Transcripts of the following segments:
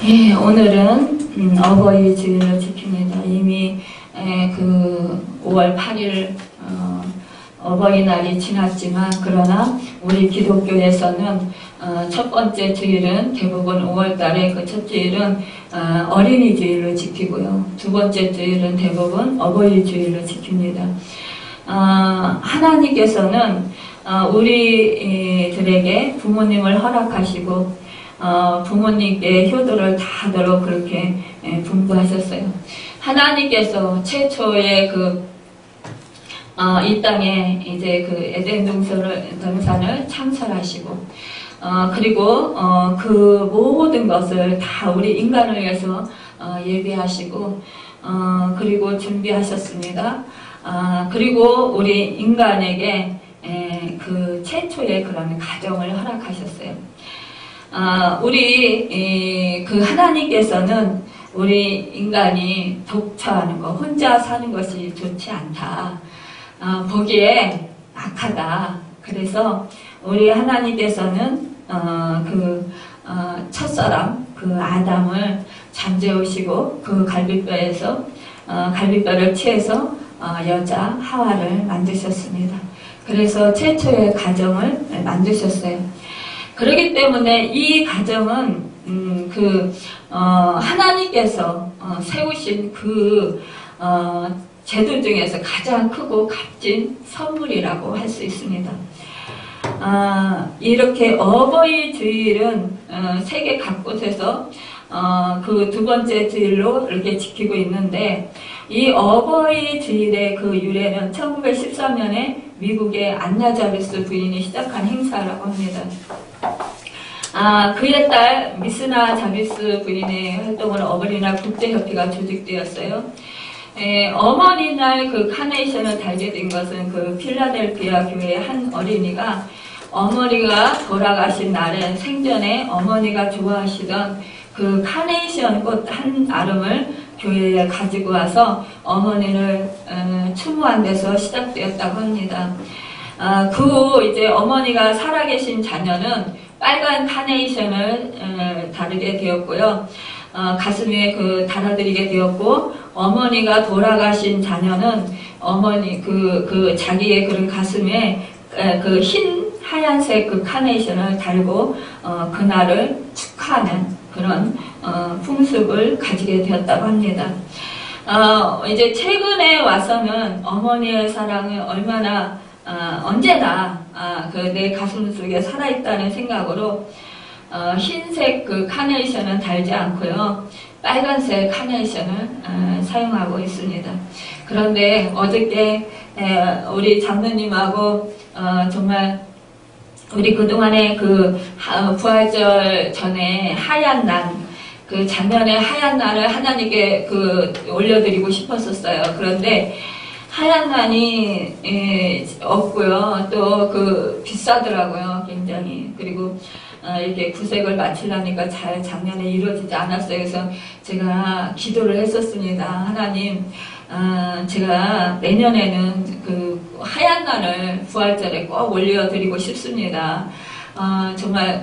예, 오늘은 어버이 주일을 지킵니다. 이미 그 5월 8일 어버이날이 지났지만, 그러나 우리 기독교에서는 첫 번째 주일은 대부분 5월달에 그 첫 주일은 어린이 주일로 지키고요. 두 번째 주일은 대부분 어버이 주일로 지킵니다. 하나님께서는 우리들에게 부모님을 허락하시고 부모님께 효도를 다하도록 그렇게 분부하셨어요. 하나님께서 최초의 이 땅에 이제 그 에덴 동산을 창설하시고 그리고 그 모든 것을 다 우리 인간을 위해서 예비하시고 그리고 준비하셨습니다. 그리고 우리 인간에게 그 최초의 그런 가정을 허락하셨어요. 우리 그 하나님께서는 우리 인간이 독처하는 것, 혼자 사는 것이 좋지 않다. 보기에 악하다. 그래서 우리 하나님께서는 첫사람 그 아담을 잠재우시고 그 갈비뼈를 취해서 여자 하와를 만드셨습니다. 그래서 최초의 가정을 만드셨어요. 그렇기 때문에 이 가정은 하나님께서 세우신 제도 중에서 가장 크고 값진 선물이라고 할 수 있습니다. 이렇게 어버이 주일은 세계 각곳에서 그 두 번째 주일로 이렇게 지키고 있는데, 이 어버이 주일의 그 유래는 1913년에 미국의 안나 자비스 부인이 시작한 행사라고 합니다. 그의 딸 미스나 자비스 부인의 활동을 어버이날 국제협회가 조직되었어요. 어머니날 그 카네이션을 달게 된 것은 그 필라델피아 교회의 한 어린이가 어머니가 돌아가신 날에 생전에 어머니가 좋아하시던 그 카네이션 꽃 한 아름을 교회에 가지고 와서 어머니를 추모한 데서 시작되었다고 합니다. 그 후 이제 어머니가 살아계신 자녀는 빨간 카네이션을 다루게 되었고요. 가슴에 달아드리게 되었고, 어머니가 돌아가신 자녀는 어머니 자기의 그런 가슴에 그 하얀색 그 카네이션을 달고 그날을 축하하는 그런 풍습을 가지게 되었다고 합니다. 이제 최근에 와서는 어머니의 사랑을 얼마나 언제나 내 가슴 속에 살아있다는 생각으로 흰색 그 카네이션은 달지 않고요, 빨간색 카네이션을 사용하고 있습니다. 그런데 어저께 우리 장로님하고 정말 우리 그동안에 부활절 전에 하얀 난, 작년에 하얀 난을 하나님께 올려드리고 싶었었어요. 그런데 하얀 난이 없고요. 또 비싸더라고요, 굉장히. 그리고 이렇게 구색을 맞추려니까 잘 작년에 이루어지지 않았어요. 그래서 제가 기도를 했었습니다. 하나님, 제가 내년에는 하얀 난을 부활절에 꼭 올려드리고 싶습니다. 정말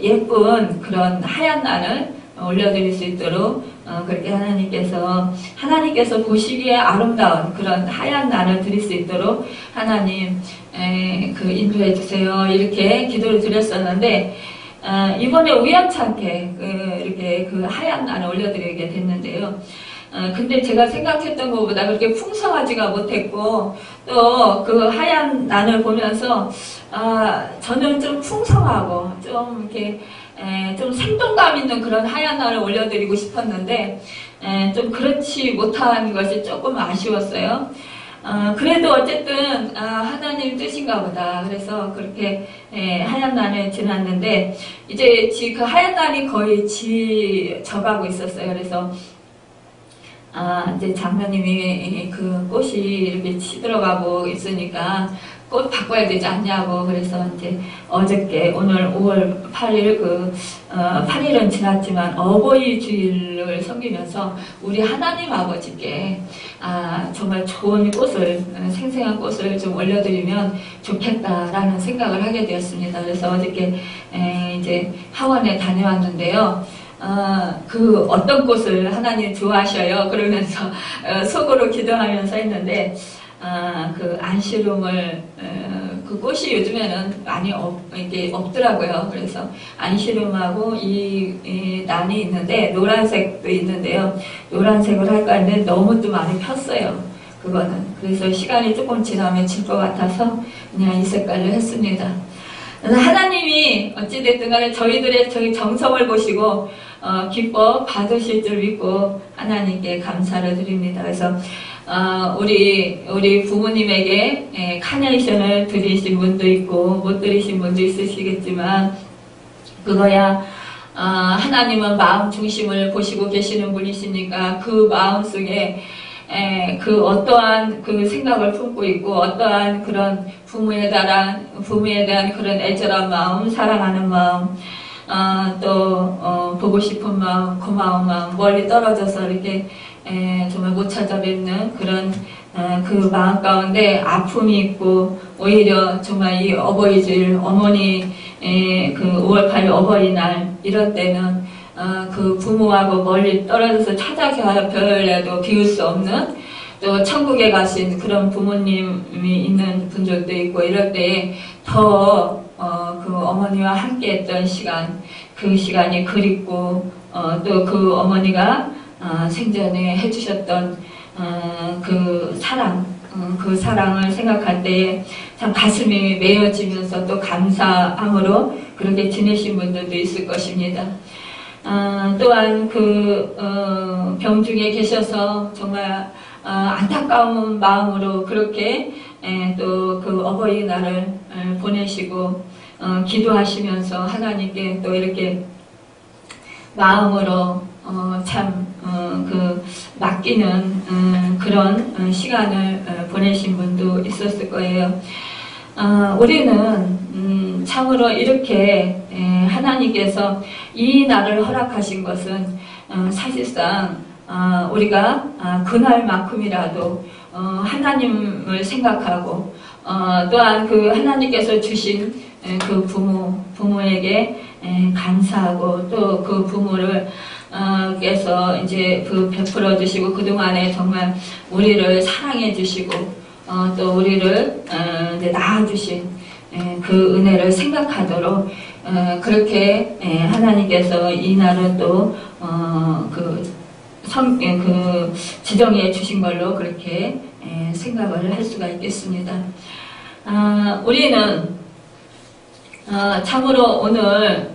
예쁜 그런 하얀 난을 올려드릴 수 있도록 그렇게 하나님께서 보시기에 아름다운 그런 하얀 난을 드릴 수 있도록 하나님 인도해 주세요. 이렇게 기도를 드렸었는데, 이번에 우연찮게 이렇게 하얀 난을 올려드리게 됐는데요. 근데 제가 생각했던 것보다 그렇게 풍성하지가 못했고, 또 하얀 난을 보면서 저는 좀 풍성하고 좀 이렇게 좀 생동감 있는 그런 하얀 난을 올려드리고 싶었는데 좀 그렇지 못한 것이 조금 아쉬웠어요. 그래도 어쨌든 하나님 뜻인가 보다. 그래서 그렇게 하얀 난을 지났는데, 이제 그 하얀 난이 거의 져가고 있었어요. 그래서 이제 장로님이 꽃이 이렇게 치들어가고 있으니까 꽃 바꿔야 되지 않냐고. 그래서 이제 어저께 오늘 5월 8일 8일은 지났지만 어버이 주일을 섬기면서 우리 하나님 아버지께 정말 좋은 꽃을, 생생한 꽃을 좀 올려드리면 좋겠다라는 생각을 하게 되었습니다. 그래서 어저께 이제 하원에 다녀왔는데요. 그 어떤 꽃을 하나님 좋아하셔요? 그러면서 속으로 기도하면서 했는데 그 안시름을 그 꽃이 요즘에는 많이 이게 없더라고요. 그래서 안시름하고 이 난이 있는데 노란색도 있는데요. 노란색을 할까 했는데 너무 또 많이 폈어요. 그거는. 그래서 시간이 조금 지나면 질 것 같아서 그냥 이 색깔로 했습니다. 하나님이 어찌됐든 간에 저희들의 저희 정성을 보시고 기뻐 받으실 줄 믿고 하나님께 감사를 드립니다. 그래서 우리 부모님에게 카네이션을 드리신 분도 있고 못 드리신 분도 있으시겠지만 그거야 하나님은 마음 중심을 보시고 계시는 분이시니까 그 마음 속에 그 어떠한 그 생각을 품고 있고 어떠한 그런 부모에 대한 그런 애절한 마음, 사랑하는 마음, 또 보고 싶은 마음, 고마운 마음, 멀리 떨어져서 이렇게 정말 못 찾아뵙는 그런 그 마음 가운데 아픔이 있고 오히려 정말 이 어버이질 어머니 그 5월 8일 어버이날 이럴 때는 그 부모하고 멀리 떨어져서 찾아뵈려도 비울 수 없는 또 천국에 가신 그런 부모님이 있는 분들도 있고 이럴 때 더 그 어머니와 함께 했던 시간 그 시간이 그립고 또 그 어머니가 생전에 해주셨던 그 사랑 그 사랑을 생각할 때 참 가슴이 메어지면서 또 감사함으로 그렇게 지내신 분들도 있을 것입니다. 또한 그 병중에 계셔서 정말 안타까운 마음으로 그렇게 또 그 어버이날을 보내시고 기도하시면서 하나님께 또 이렇게 마음으로 그 맡기는 그런 시간을 보내신 분도 있었을 거예요. 우리는 참으로 이렇게 하나님께서 이 날을 허락하신 것은 사실상 우리가 그날만큼이라도 하나님을 생각하고 또한 그 하나님께서 주신 그 부모에게 감사하고 또 그 부모를 께서 이제 그 베풀어 주시고 그동안에 정말 우리를 사랑해 주시고 또 우리를 이제 낳아주신 그 은혜를 생각하도록 그렇게 하나님께서 이 날은 또 그 지정해 주신 걸로 그렇게 생각을 할 수가 있겠습니다. 우리는 참으로 오늘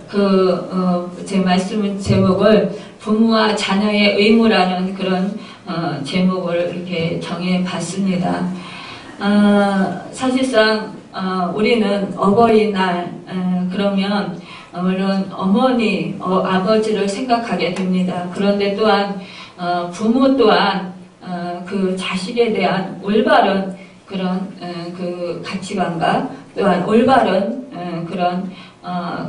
제 말씀 제목을 부모와 자녀의 의무라는 그런 제목을 이렇게 정해 봤습니다. 사실상 우리는 어버이날 그러면 물론 어머니, 아버지를 생각하게 됩니다. 그런데 또한 부모 또한 그 자식에 대한 올바른 그런 그 가치관과 또한 올바른 그런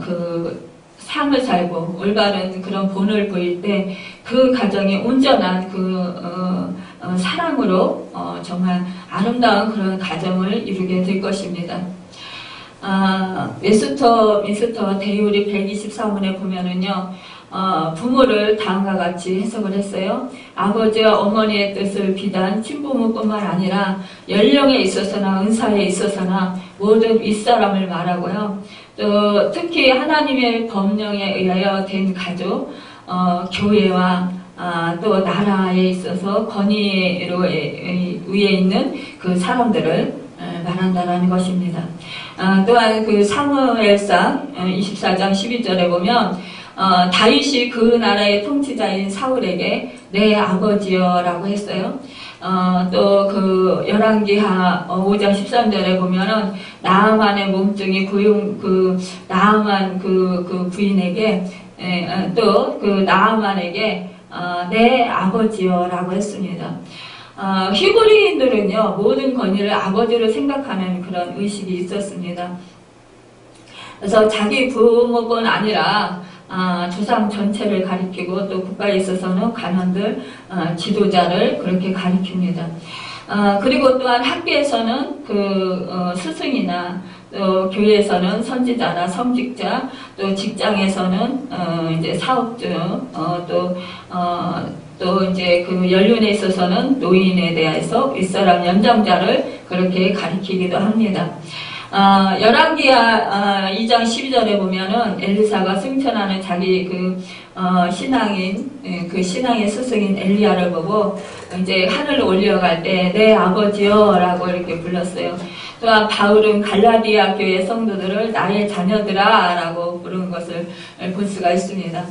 그 삶을 살고 올바른 그런 본을 보일 때 그 가정이 온전한 그 사랑으로 정말 아름다운 그런 가정을 이루게 될 것입니다. 미스터 데이오리 124문에 보면은요, 부모를 다음과 같이 해석을 했어요. 아버지와 어머니의 뜻을 비단 친부모뿐만 아니라 연령에 있어서나 은사에 있어서나 모든 윗사람을 말하고요. 또 특히 하나님의 법령에 의하여 된 가족, 교회와 또 나라에 있어서 권위로 위에 있는 그 사람들을 말한다는 것입니다. 또한 그 사무엘상 24장 12절에 보면 다윗이 그 나라의 통치자인 사울에게 내 아버지여라고 했어요. 또 그 열왕기하 5장 13절에 보면은 나아만의 몸뚱이 나아만 그 부인에게 또 그 나아만에게 내 아버지여라고 했습니다. 히브리인들은요 모든 권위를 아버지로 생각하는 그런 의식이 있었습니다. 그래서 자기 부모뿐 아니라 조상 전체를 가리키고 또 국가에 있어서는 관원들, 지도자를 그렇게 가리킵니다. 그리고 또한 학교에서는 그 스승이나 또 교회에서는 선지자나 성직자, 또 직장에서는 이제 사업주, 또 이제 그 연륜에 있어서는 노인에 대해서 윗사람 연장자를 그렇게 가리키기도 합니다. 열왕기하 2장 12절에 보면은 엘리사가 승천하는 자기 신앙인, 그 신앙의 스승인 엘리야를 보고 이제 하늘로 올려갈 때 내 아버지여 라고 이렇게 불렀어요. 또한 바울은 갈라디아 교회 성도들을 나의 자녀들아 라고 부른 것을 볼 수가 있습니다.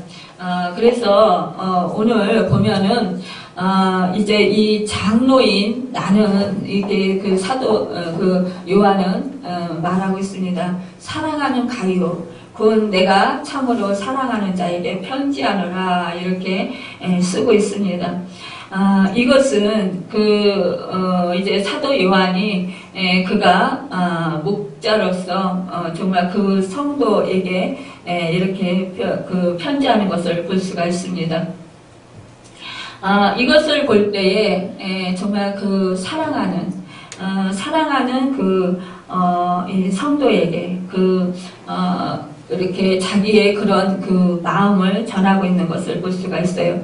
그래서 오늘 보면은 이제 이 장로인 나는 이게 그 사도 요한은 말하고 있습니다. 사랑하는 가요 곧 내가 참으로 사랑하는 자에게 편지하노라 이렇게 쓰고 있습니다. 이것은 이제 사도 요한이 그가 목자로서 정말 그 성도에게 이렇게 편지하는 것을 볼 수가 있습니다. 이것을 볼 때에 정말 그 사랑하는 이 성도에게 이렇게 자기의 그런 그 마음을 전하고 있는 것을 볼 수가 있어요.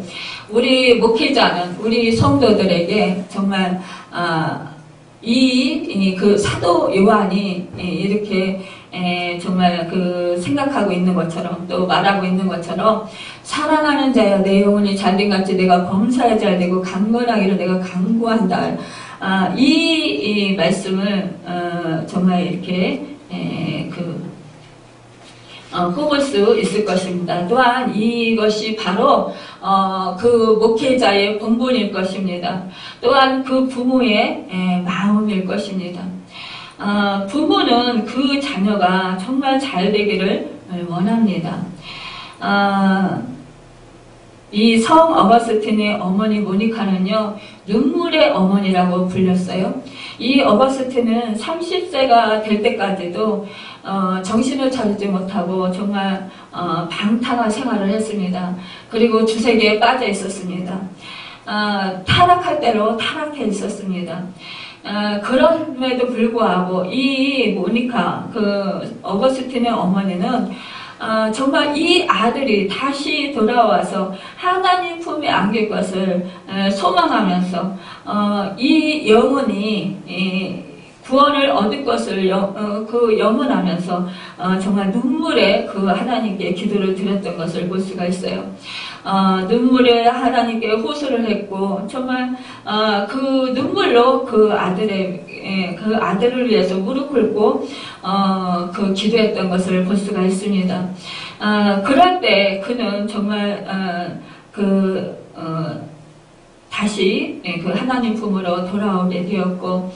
우리 목회자는 우리 성도들에게 정말 그 사도 요한이 이렇게 정말 그 생각하고 있는 것처럼 또 말하고 있는 것처럼 사랑하는 자야 내 영혼이 잘된 같이 내가 범사에 잘되고 강건하기를 내가 강구한다. 이 말씀을 정말 이렇게 꼽을 수 있을 것입니다. 또한 이것이 바로 그 목회자의 본분일 것입니다. 또한 그 부모의 마음일 것입니다. 부모는 그 자녀가 정말 잘 되기를 원합니다. 이 성 어거스틴의 어머니 모니카는요, 눈물의 어머니라고 불렸어요. 이 어거스틴은 30세가 될 때까지도 정신을 차리지 못하고 정말 방탕한 생활을 했습니다. 그리고 주색에 빠져 있었습니다. 타락할 대로 타락해 있었습니다. 그럼에도 불구하고 이 모니카, 그 어거스틴의 어머니는 정말 이 아들이 다시 돌아와서 하나님 품에 안길 것을 소망하면서 이 영혼이 구원을 얻을 것을 염원하면서 정말 눈물에 그 하나님께 기도를 드렸던 것을 볼 수가 있어요. 눈물에 하나님께 호소를 했고 정말 그 눈물로 그 아들을 위해서 무릎 꿇고 그 기도했던 것을 볼 수가 있습니다. 그럴 때 그는 정말 다시 그 하나님 품으로 돌아오게 되었고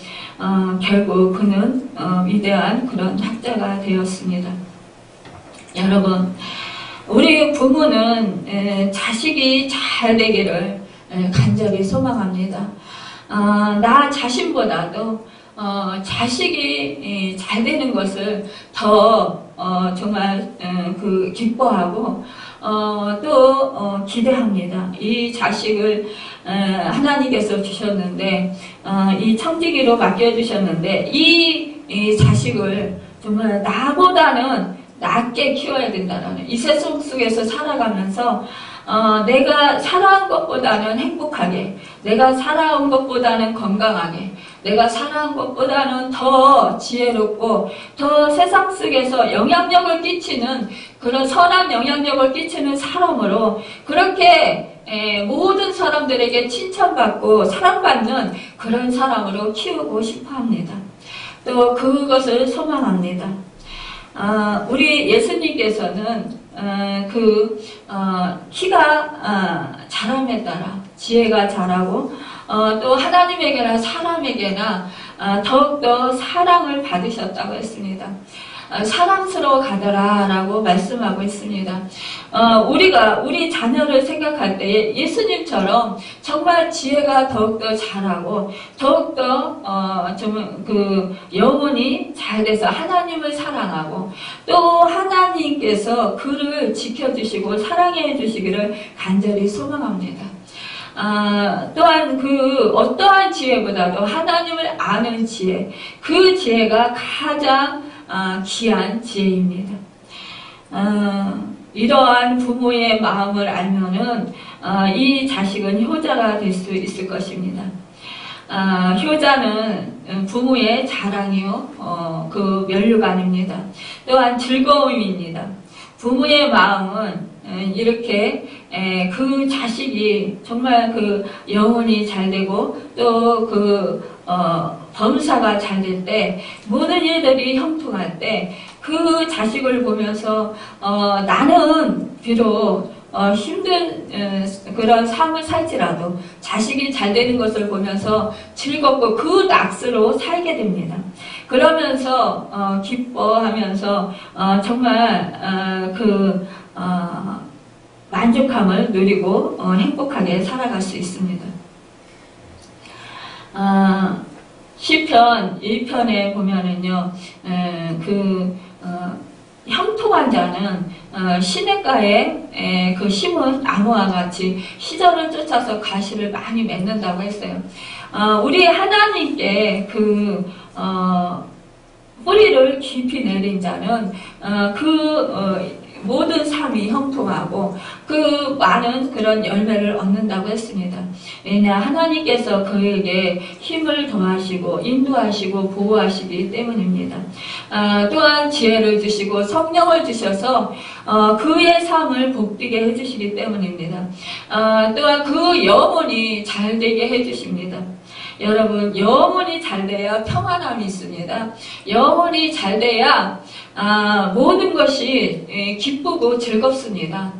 결국 그는 위대한 그런 학자가 되었습니다. 여러분, 우리 부모는 자식이 잘 되기를 간절히 소망합니다. 나 자신보다도 자식이 잘 되는 것을 더 정말 기뻐하고 또 기대합니다. 이 자식을 하나님께서 주셨는데 이 청지기로 맡겨주셨는데 이 자식을 정말 나보다는 낮게 키워야 된다는 이 세상 속에서 살아가면서 내가 살아온 것보다는 행복하게, 내가 살아온 것보다는 건강하게, 내가 살아온 것보다는 더 지혜롭고 더 세상 속에서 영향력을 끼치는 그런 선한 영향력을 끼치는 사람으로 그렇게 모든 사람들에게 칭찬받고 사랑받는 그런 사람으로 키우고 싶어 합니다. 또 그것을 소망합니다. 우리 예수님께서는 키가 자람에 따라 지혜가 자라고 또 하나님에게나 사람에게나 더욱더 사랑을 받으셨다고 했습니다. 사랑스러워 가더라 라고 말씀하고 있습니다. 우리가 우리 자녀를 생각할 때 예수님처럼 정말 지혜가 더욱더 자라고 더욱더 영혼이 잘 돼서 하나님을 사랑하고 또 하나님께서 그를 지켜주시고 사랑해 주시기를 간절히 소망합니다. 또한 어떠한 지혜보다도 하나님을 아는 지혜, 그 지혜가 가장 귀한 지혜입니다. 이러한 부모의 마음을 알면은 이 자식은 효자가 될 수 있을 것입니다. 효자는 부모의 자랑이요, 그 면류관입니다. 또한 즐거움입니다. 부모의 마음은 이렇게 그 자식이 정말 그 영혼이 잘 되고 또 그 범사가 잘 될 때, 모든 일들이 형통할 때 그 자식을 보면서 나는 비록 힘든 그런 삶을 살지라도 자식이 잘 되는 것을 보면서 즐겁고 그 낙수로 살게 됩니다. 그러면서 기뻐하면서 정말 그 만족함을 누리고 행복하게 살아갈 수 있습니다. 시편 1편에 보면은요, 형통한 자는 시냇가에 그 심은 나무와 같이 시절을 쫓아서 가시를 많이 맺는다고 했어요. 우리 하나님께 뿌리를 깊이 내린 자는 모든 삶이 형통하고 그 많은 그런 열매를 얻는다고 했습니다. 왜냐, 하나님께서 그에게 힘을 더하시고 인도하시고 보호하시기 때문입니다. 또한 지혜를 주시고 성령을 주셔서 그의 삶을 복되게 해주시기 때문입니다. 또한 그 영혼이 잘 되게 해주십니다. 여러분, 영혼이 잘 돼야 평안함이 있습니다. 영혼이 잘 돼야 모든 것이 기쁘고 즐겁습니다.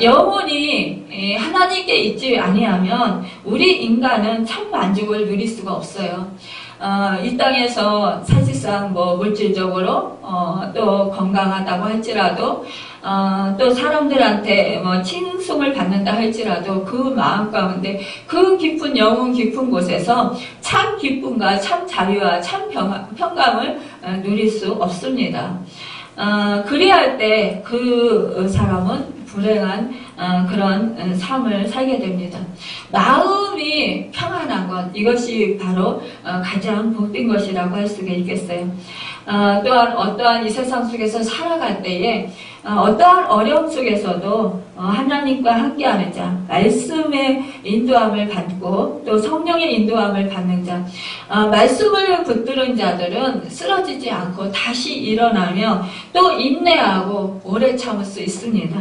영혼이 하나님께 있지 아니하면 우리 인간은 참 만족을 누릴 수가 없어요. 이 땅에서 사실상 뭐 물질적으로 또 건강하다고 할지라도 또 사람들한테 뭐 칭송을 받는다 할지라도 그 마음 가운데 그 깊은 영혼 깊은 곳에서 참 기쁨과 참 자유와 참 평강을 누릴 수 없습니다. 그리할 때 그 사람은 불행한 그런 삶을 살게 됩니다. 마음이 평안한 것, 이것이 바로 가장 복된 것이라고 할 수가 있겠어요. 또한 어떠한 이 세상 속에서 살아갈 때에 어떠한 어려움 속에서도 하나님과 함께하는 자, 말씀의 인도함을 받고 또 성령의 인도함을 받는 자, 말씀을 붙들은 자들은 쓰러지지 않고 다시 일어나며 또 인내하고 오래 참을 수 있습니다.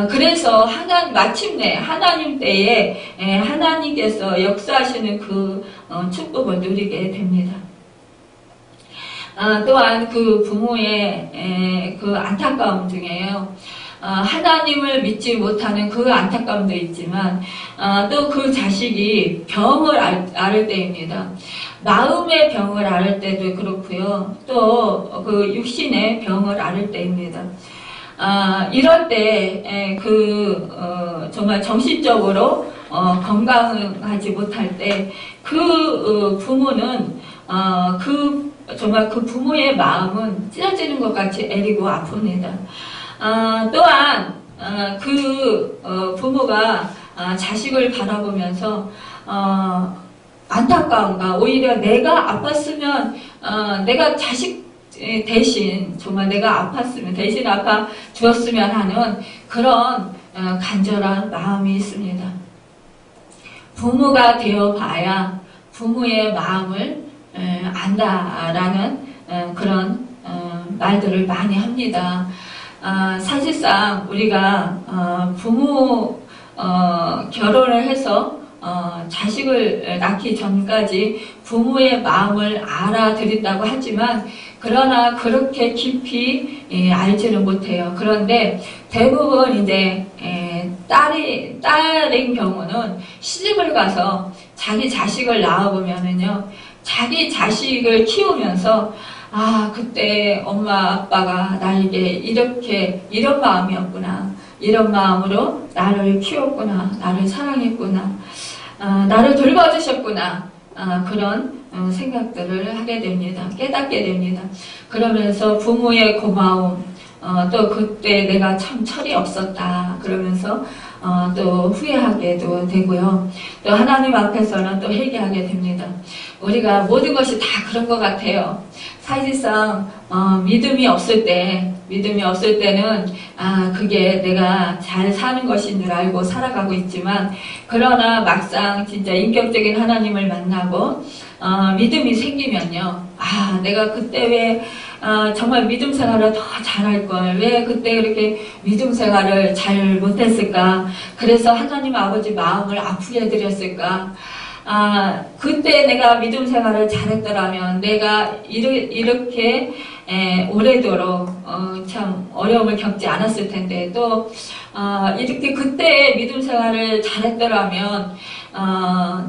그래서 마침내 하나님 때에 하나님께서 역사하시는 그 축복을 누리게 됩니다. 또한 그 부모의 그 안타까움 중에요. 하나님을 믿지 못하는 그 안타까움도 있지만 또 그 자식이 병을 앓을 때입니다. 마음의 병을 앓을 때도 그렇고요. 또 그 육신의 병을 앓을 때입니다. 이럴 때 정말 정신적으로 건강하지 못할 때 그 부모는 정말 그 부모의 마음은 찢어지는 것 같이 애리고 아픕니다. 또한 부모가 자식을 바라보면서 안타까움과 오히려 내가 아팠으면 내가 자식 대신 정말 내가 아팠으면 대신 아파 주었으면 하는 그런 간절한 마음이 있습니다. 부모가 되어 봐야 부모의 마음을 안다라는 그런 말들을 많이 합니다. 사실상 우리가 부모 결혼을 해서 자식을 낳기 전까지 부모의 마음을 알아들인다고 하지만 그러나 그렇게 깊이 알지는 못해요. 그런데 대부분 이제 딸인 경우는 시집을 가서 자기 자식을 낳아보면은요, 자기 자식을 키우면서 그때 엄마 아빠가 나에게 이런 마음이었구나, 이런 마음으로 나를 키웠구나, 나를 사랑했구나, 나를 돌봐주셨구나, 그런 생각들을 하게 됩니다. 깨닫게 됩니다. 그러면서 부모의 고마움, 또 그때 내가 참 철이 없었다 그러면서 또 후회하게도 되고요. 또 하나님 앞에서는 또 회개하게 됩니다. 우리가 모든 것이 다 그런 것 같아요. 사실상 믿음이 없을 때는 그게 내가 잘 사는 것인 줄 알고 살아가고 있지만, 그러나 막상 진짜 인격적인 하나님을 만나고 믿음이 생기면요, 내가 그때 왜 정말 믿음 생활을 더 잘할 걸, 왜 그때 이렇게 믿음 생활을 잘 못했을까, 그래서 하나님 아버지 마음을 아프게 해드렸을까, 그때 내가 믿음 생활을 잘했더라면 내가 이렇게 오래도록 참 어려움을 겪지 않았을 텐데, 또 이렇게 그때 믿음 생활을 잘했더라면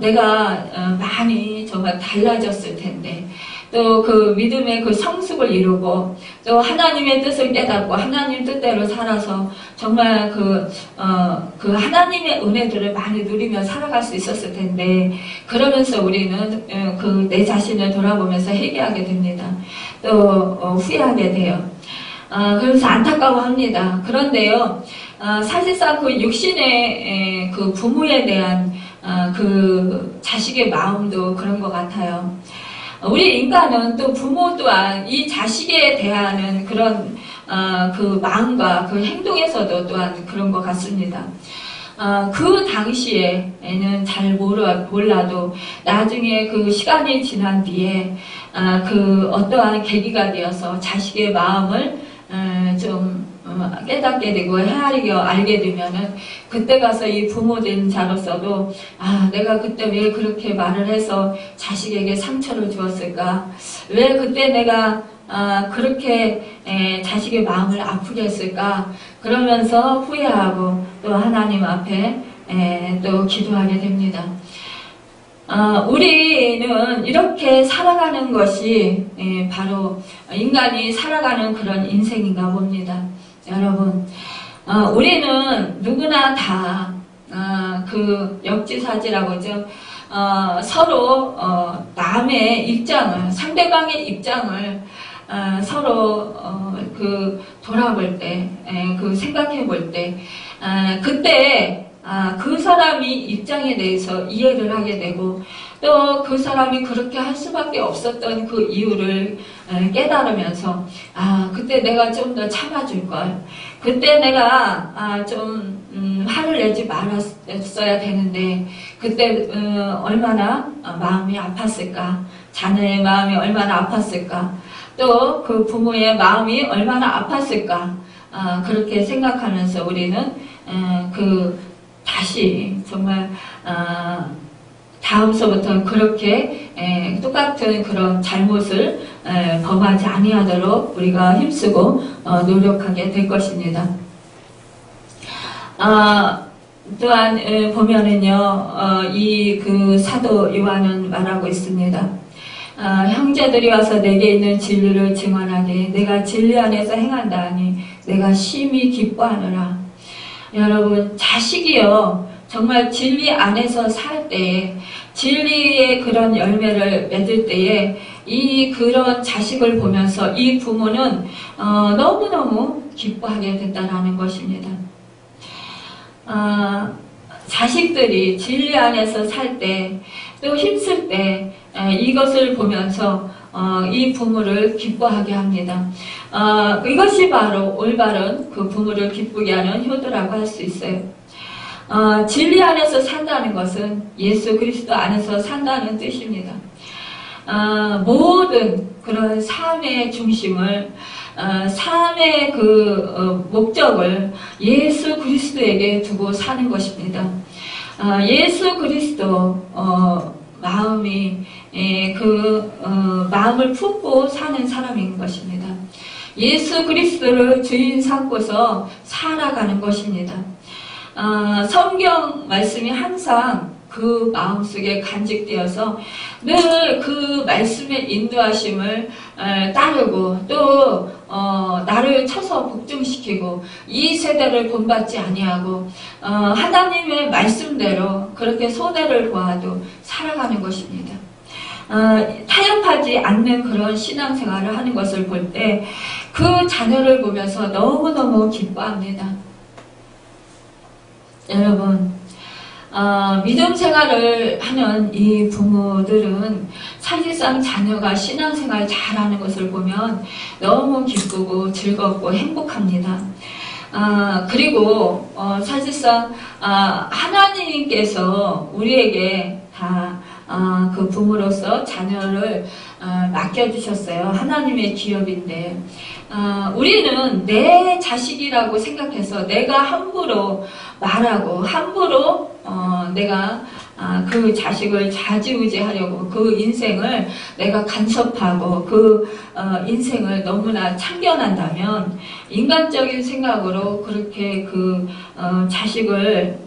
내가 많이 정말 달라졌을 텐데, 또 그 믿음의 그 성숙을 이루고 또 하나님의 뜻을 깨닫고 하나님 뜻대로 살아서 정말 그 하나님의 은혜들을 많이 누리며 살아갈 수 있었을 텐데, 그러면서 우리는 내 자신을 돌아보면서 회개하게 됩니다. 또 후회하게 돼요. 그래서 안타까워합니다. 그런데요, 사실상 그 육신의 그 부모에 대한 그 자식의 마음도 그런 것 같아요. 우리 인간은 또 부모 또한 이 자식에 대하는 그런 그 마음과 그 행동에서도 또한 그런 것 같습니다. 그 당시에는 잘 몰라도 나중에 그 시간이 지난 뒤에 그 어떠한 계기가 되어서 자식의 마음을 좀 깨닫게 되고 헤아리게 알게 되면은, 그때 가서 이 부모된 자로서도 내가 그때 왜 그렇게 말을 해서 자식에게 상처를 주었을까, 왜 그때 내가 그렇게 자식의 마음을 아프게 했을까, 그러면서 후회하고 또 하나님 앞에 또 기도하게 됩니다. 우리는 이렇게 살아가는 것이 바로 인간이 살아가는 그런 인생인가 봅니다. 여러분, 우리는 누구나 다 그 역지사지라고 하죠. 서로 남의 입장을, 상대방의 입장을 서로 그 돌아볼 때, 그 생각해 볼 때, 그때 그 사람이 입장에 대해서 이해를 하게 되고, 또 그 사람이 그렇게 할 수밖에 없었던 그 이유를 깨달으면서 그때 내가 좀 더 참아줄 걸, 그때 내가 좀 화를 내지 말았어야 되는데 그때 얼마나 마음이 아팠을까, 자녀의 마음이 얼마나 아팠을까, 또 그 부모의 마음이 얼마나 아팠을까, 그렇게 생각하면서 우리는 다시 정말 다음서부터 그렇게 똑같은 그런 잘못을 범하지 아니하도록 우리가 힘쓰고 노력하게 될 것입니다. 또한 보면은요, 이 그 사도 요한은 말하고 있습니다. 형제들이 와서 내게 있는 진리를 증언하되 내가 진리 안에서 행한다 하니 내가 심히 기뻐하노라. 여러분, 자식이요, 정말 진리 안에서 살 때에, 진리의 그런 열매를 맺을 때에 그런 자식을 보면서 이 부모는 너무너무 기뻐하게 된다는 것입니다. 자식들이 진리 안에서 살 때, 또 힘쓸 때 이것을 보면서 이 부모를 기뻐하게 합니다. 이것이 바로 올바른 그 부모를 기쁘게 하는 효도라고 할 수 있어요. 진리 안에서 산다는 것은 예수 그리스도 안에서 산다는 뜻입니다. 모든 그런 삶의 중심을, 삶의 그 목적을 예수 그리스도에게 두고 사는 것입니다. 예수 그리스도 마음이 마음을 품고 사는 사람인 것입니다. 예수 그리스도를 주인 삼고서 살아가는 것입니다. 성경 말씀이 항상 그 마음속에 간직되어서 늘 그 말씀의 인도하심을 따르고, 또 나를 쳐서 복종시키고 이 세대를 본받지 아니하고 하나님의 말씀대로 그렇게 손해를 보아도 살아가는 것입니다. 타협하지 않는 그런 신앙생활을 하는 것을 볼 때 그 자녀를 보면서 너무너무 기뻐합니다. 여러분, 믿음 생활을 하는 이 부모들은 사실상 자녀가 신앙생활 잘하는 것을 보면 너무 기쁘고 즐겁고 행복합니다. 그리고 사실상 하나님께서 우리에게 다 그 부모로서 자녀를 맡겨주셨어요. 하나님의 기업인데 우리는 내 자식이라고 생각해서 내가 함부로 말하고 함부로 내가 그 자식을 좌지우지하려고 그 인생을 내가 간섭하고 그 인생을 너무나 참견한다면, 인간적인 생각으로 그렇게 그 자식을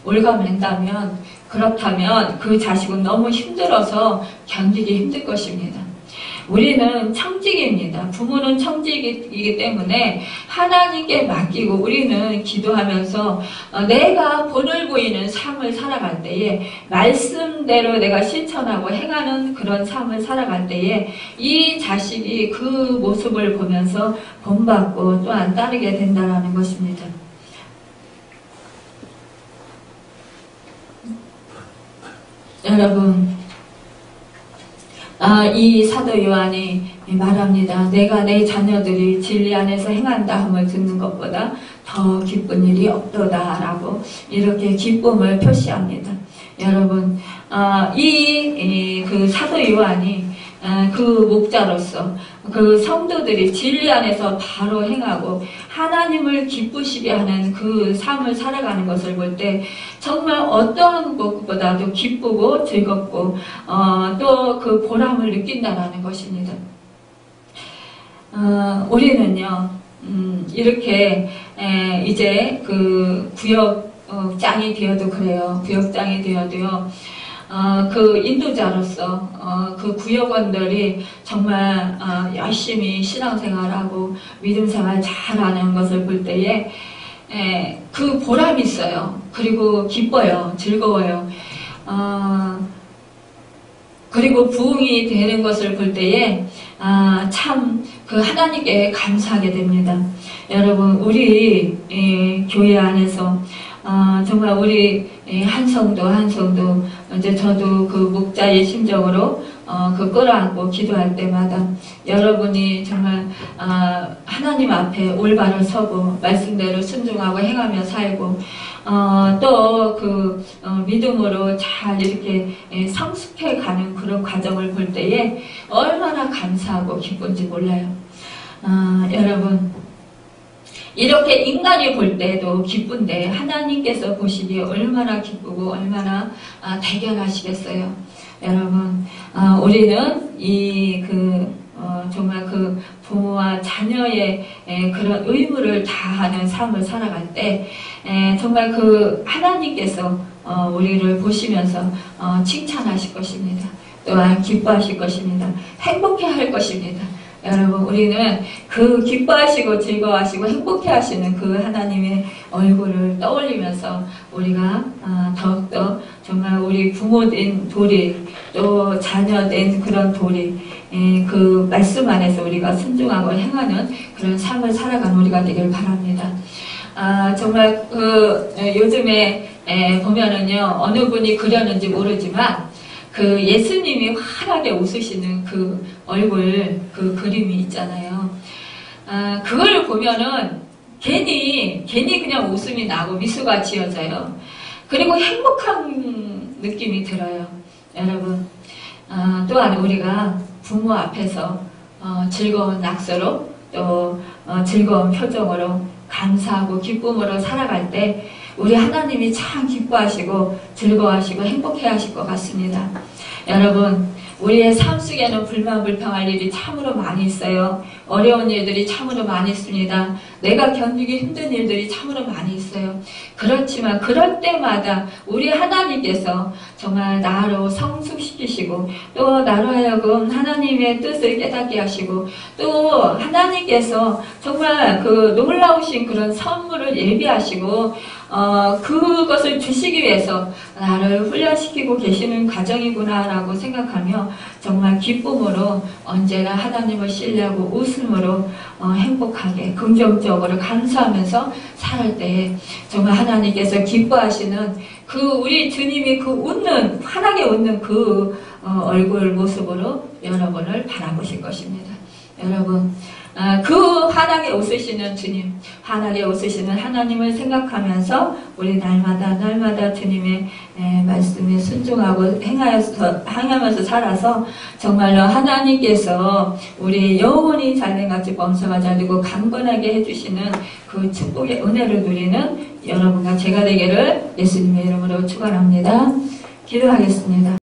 올가맨다면, 그렇다면 그 자식은 너무 힘들어서 견디기 힘들 것입니다. 우리는 청직입니다. 부모는 청직이기 때문에 하나님께 맡기고 우리는 기도하면서 내가 본을 보이는 삶을 살아갈 때에, 말씀대로 내가 실천하고 행하는 그런 삶을 살아갈 때에 이 자식이 그 모습을 보면서 본받고 또한 따르게 된다는 것입니다. 여러분, 이 사도 요한이 말합니다. 내가 내 자녀들이 진리 안에서 행한다 함을 듣는 것보다 더 기쁜 일이 없도다 라고 이렇게 기쁨을 표시합니다. 여러분, 그 사도 요한이 그 목자로서 그 성도들이 진리 안에서 바로 행하고 하나님을 기쁘시게 하는 그 삶을 살아가는 것을 볼 때 정말 어떠한 것보다도 기쁘고 즐겁고 또 그 보람을 느낀다라는 것입니다. 우리는요 이렇게 이제 그 구역장이 되어도 그래요. 구역장이 되어도요. 그 인도자로서 그 구역원들이 정말 열심히 신앙생활하고 믿음생활 잘하는 것을 볼 때에 그 보람이 있어요. 그리고 기뻐요. 즐거워요. 그리고 부흥이 되는 것을 볼 때에 참 그 하나님께 감사하게 됩니다. 여러분, 우리 교회 안에서 정말 우리 한 성도 이제 저도 그 목자의 심정으로 그 끌어안고 기도할 때마다 여러분이 정말 하나님 앞에 올바로 서고 말씀대로 순종하고 행하며 살고 또 그 믿음으로 잘 이렇게 성숙해 가는 그런 과정을 볼 때에 얼마나 감사하고 기쁜지 몰라요. 여러분, 이렇게 인간이 볼 때도 기쁜데 하나님께서 보시기에 얼마나 기쁘고 얼마나 대견하시겠어요. 여러분, 우리는 정말 그 부모와 자녀의 그런 의무를 다하는 삶을 살아갈 때 정말 그 하나님께서 우리를 보시면서 칭찬하실 것입니다. 또한 기뻐하실 것입니다. 행복해 할 것입니다. 여러분, 우리는 그 기뻐하시고 즐거워하시고 행복해하시는 그 하나님의 얼굴을 떠올리면서 우리가 더욱더 정말 우리 부모된 도리, 또 자녀된 그런 도리, 그 말씀 안에서 우리가 순종하고 행하는 그런 삶을 살아가는 우리가 되길 바랍니다. 정말 요즘에 보면은요, 어느 분이 그렸는지 모르지만 그 예수님이 환하게 웃으시는 그 얼굴, 그 그림이 있잖아요. 그걸 보면은 괜히 그냥 웃음이 나고 미소가 지어져요. 그리고 행복한 느낌이 들어요. 여러분, 또한 우리가 부모 앞에서 즐거운 낙서로 또 즐거운 표정으로 감사하고 기쁨으로 살아갈 때 우리 하나님이 참 기뻐하시고 즐거워하시고 행복해 하실 것 같습니다. 여러분, 우리의 삶 속에는 불만불평할 일이 참으로 많이 있어요. 어려운 일들이 참으로 많이 있습니다. 내가 견디기 힘든 일들이 참으로 많이 있어요. 그렇지만 그럴 때마다 우리 하나님께서 정말 나로 성숙시키시고 또 나로 하여금 하나님의 뜻을 깨닫게 하시고 또 하나님께서 정말 그 놀라우신 그런 선물을 예비하시고 그것을 주시기 위해서 나를 훈련시키고 계시는 과정이구나 라고 생각하며 정말 기쁨으로 언제나 하나님을 신뢰하고 웃음으로 행복하게 긍정적으로 감사하면서 살 때 정말 하나님께서 기뻐하시는 그 우리 주님이 그 웃는 환하게 웃는 그 얼굴 모습으로 여러분을 바라보실 것입니다. 여러분 그 환하게 웃으시는 주님, 환하게 웃으시는 하나님을 생각하면서 우리 날마다 주님의 말씀에 순종하고 행하면서 살아서 정말로 하나님께서 우리 영원히 잘된같이 범사가 잘되고 강건하게 해주시는 그 축복의 은혜를 누리는 여러분과 제가 되기를 예수님의 이름으로 축원합니다. 기도하겠습니다.